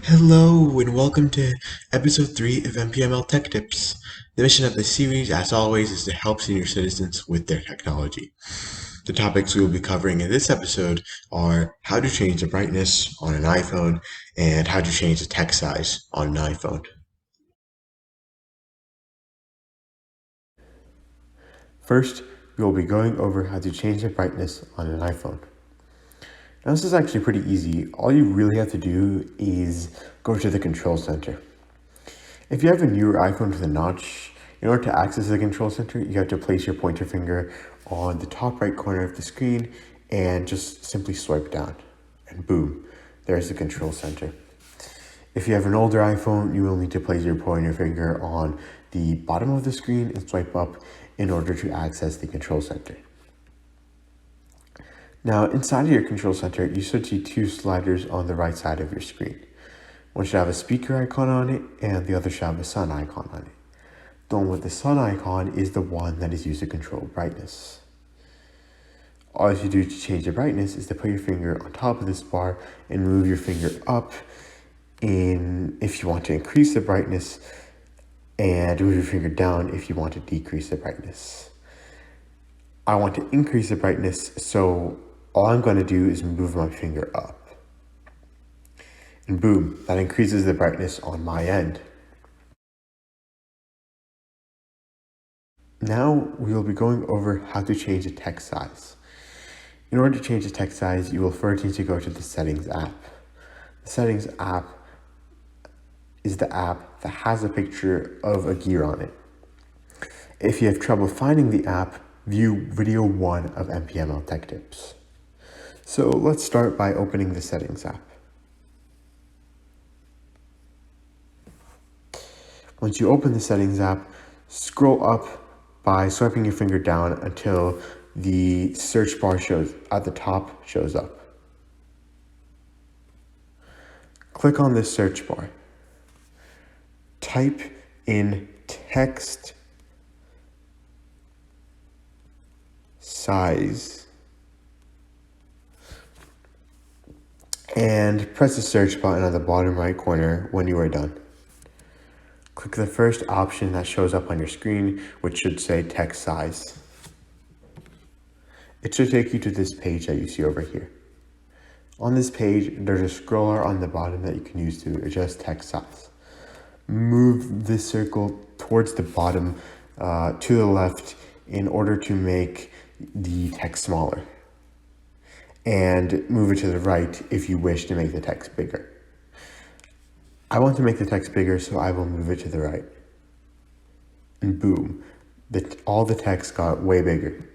Hello and welcome to episode 3 of NPML Tech Tips. The mission of this series, as always, is to help senior citizens with their technology. The topics we will be covering in this episode are how to change the brightness on an iPhone and how to change the text size on an iPhone. First, we will be going over how to change the brightness on an iPhone. Now, this is actually pretty easy. All you really have to do is go to the control center. If you have a newer iPhone with a notch, in order to access the control center, you have to place your pointer finger on the top right corner of the screen and just simply swipe down. And boom, there's the control center. If you have an older iPhone, you will need to place your pointer finger on the bottom of the screen and swipe up in order to access the control center. Now, inside of your control center, you should see two sliders on the right side of your screen. One should have a speaker icon on it, and the other should have a sun icon on it. The one with the sun icon is the one that is used to control brightness. All you do to change the brightness is to put your finger on top of this bar and move your finger up if you want to increase the brightness, and move your finger down if you want to decrease the brightness. I want to increase the brightness, so all I'm going to do is move my finger up. And boom, that increases the brightness on my end. Now we will be going over how to change the text size. In order to change the text size, you will first need to go to the Settings app. The Settings app is the app that has a picture of a gear on it. If you have trouble finding the app, view video 1 of NPML Tech Tips. So let's start by opening the Settings app. Once you open the Settings app, scroll up by swiping your finger down until the search bar at the top shows up. Click on this search bar. Type in text size and press the search button at the bottom right corner when you are done. Click the first option that shows up on your screen, which should say text size. It should take you to this page that you see over here. On this page, there's a scroller on the bottom that you can use to adjust text size. Move this circle towards the bottom to the left in order to make the text smaller, and move it to the right if you wish to make the text bigger. I want to make the text bigger, so I will move it to the right. And boom, all the text got way bigger.